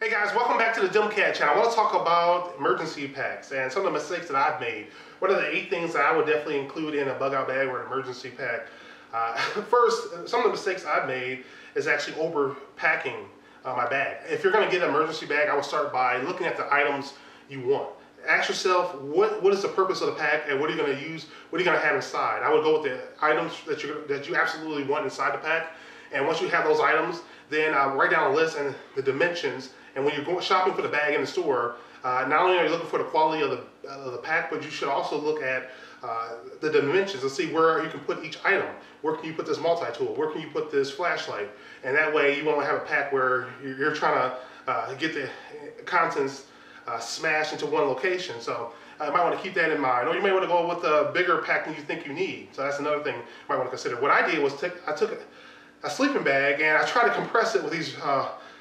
Hey guys, welcome back to the Cat channel. I want to talk about emergency packs and some of the mistakes that I've made. What are the 8 things that I would definitely include in a bug out bag or an emergency pack? First, some of the mistakes I've made is actually overpacking my bag. If you're going to get an emergency bag, I would start by looking at the items you want. Ask yourself, what is the purpose of the pack and what are you going to use, what are you going to have inside? I would go with the items that you absolutely want inside the pack. And once you have those items, then write down a list and the dimensions. And when you're going shopping for the bag in the store, not only are you looking for the quality of the pack, but you should also look at the dimensions and see where you can put each item. Where can you put this multi-tool? Where can you put this flashlight? And that way you won't have a pack where you're trying to get the contents smashed into one location. So you might want to keep that in mind. Or you may want to go with a bigger pack than you think you need. So that's another thing you might want to consider. What I did was I took a sleeping bag and I tried to compress it with these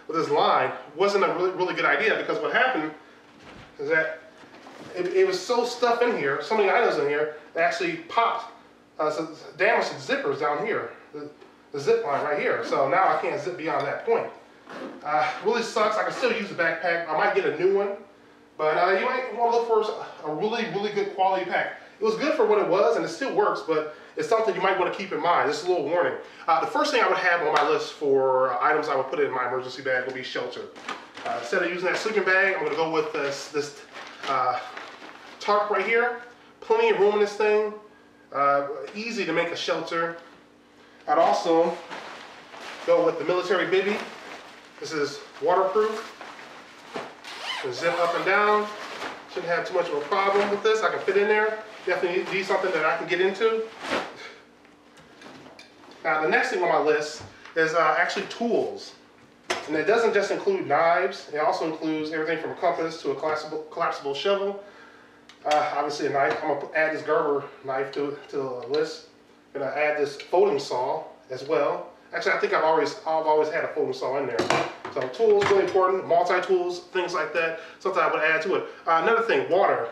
with this line. Wasn't a really good idea, because what happened is that it was so stuffed in here, so many items in here, that actually popped, so damaged the zippers down here, the zip line right here. So now I can't zip beyond that point. Really sucks. I can still use the backpack. I might get a new one, but you might want to look for a really good quality pack. It was good for what it was, and it still works, but it's something you might want to keep in mind. Just a little warning. The first thing I would have on my list for items I would put in my emergency bag would be shelter. Instead of using that sleeping bag, I'm going to go with this tarp right here. Plenty of room in this thing. Easy to make a shelter. I'd also go with the military bivvy. This is waterproof. Can zip up and down. Shouldn't have too much of a problem with this. I can fit in there. Definitely need something that I can get into. Now the next thing on my list is actually tools. And it doesn't just include knives. It also includes everything from a compass to a collapsible shovel. Obviously a knife. I'm going to add this Gerber knife to the list. I'm going to add this folding saw as well. Actually, I think I've always had a folding saw in there. So tools, really important. Multi-tools, things like that. Something I would add to it. Another thing, water.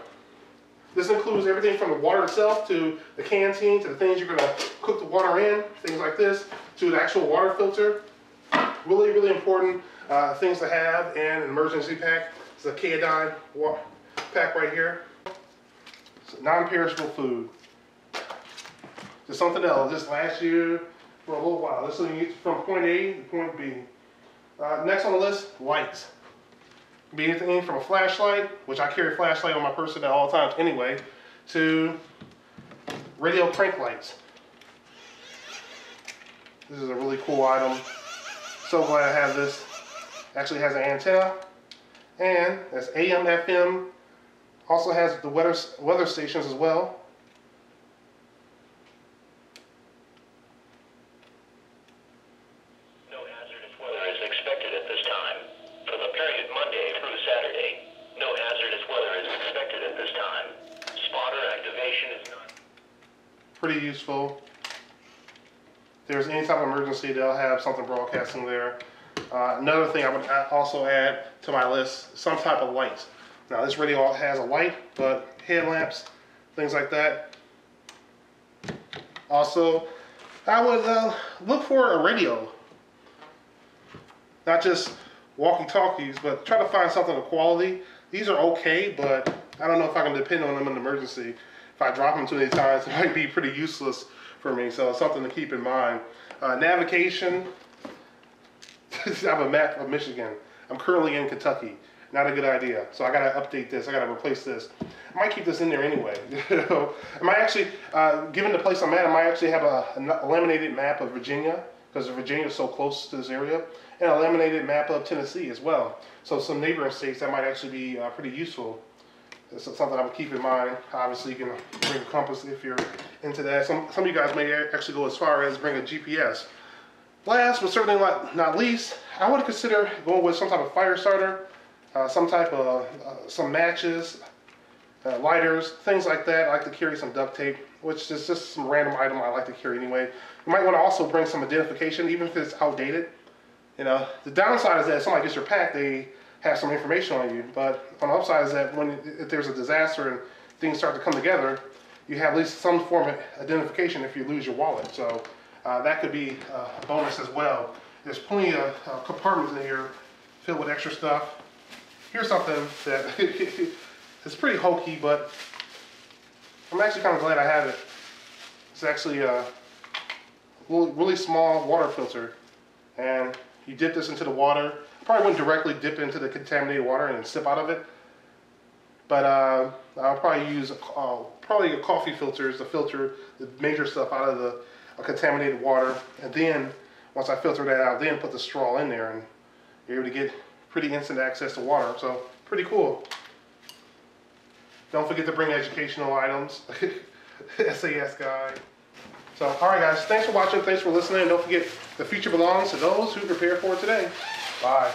This includes everything from the water itself to the canteen to the things you're going to cook the water in, things like this, to the actual water filter. Really important things to have in an emergency pack. It's a Kaodine pack right here. It's non-perishable food. Just something else. This lasts you for a little while. This is from point A to point B. Next on the list, lights. Be anything from a flashlight, which I carry a flashlight on my person at all times anyway, to radio crank lights. This is a really cool item. So glad I have this. Actually has an antenna, and that's AM, FM. Also has the weather stations as well. Pretty useful. If there's any type of emergency, they'll have something broadcasting there. Another thing I would also add to my list, some type of light. Now this radio has a light, but headlamps, things like that. Also, I would look for a radio. Not just walkie-talkies, but try to find something of quality. These are okay, but I don't know if I can depend on them in an emergency. If I drop them too many times, it might be pretty useless for me, so it's something to keep in mind. Navigation. I have a map of Michigan. I'm currently in Kentucky. Not a good idea. So I gotta update this. I gotta replace this. I might keep this in there anyway. I might actually, given the place I'm at, I might actually have a laminated map of Virginia, because Virginia is so close to this area, and a laminated map of Tennessee as well. So some neighboring states, that might actually be pretty useful. It's something I would keep in mind. Obviously, you can bring a compass if you're into that. Some of you guys may actually go as far as bring a GPS. Last, but certainly not least, I would consider going with some type of fire starter, some type of some matches, lighters, things like that. I like to carry some duct tape, which is just some random item I like to carry anyway. You might want to also bring some identification, even if it's outdated. You know, the downside is that if somebody gets your pack, they have some information on you, but on the upside is that if there's a disaster and things start to come together, you have at least some form of identification if you lose your wallet. So that could be a bonus as well. There's plenty of compartments in here filled with extra stuff. Here's something that it's pretty hokey, but I'm actually kind of glad I have it. It's actually a really small water filter, and you dip this into the water. Probably wouldn't directly dip into the contaminated water and sip out of it, but I'll probably use probably a coffee filter is the filter the major stuff out of the contaminated water, and then once I filter that out, then put the straw in there, and you're able to get pretty instant access to water. So pretty cool. Don't forget to bring educational items. SAS guide. So, all right, guys. Thanks for watching. Thanks for listening. Don't forget, the future belongs to those who prepare for it today. Bye.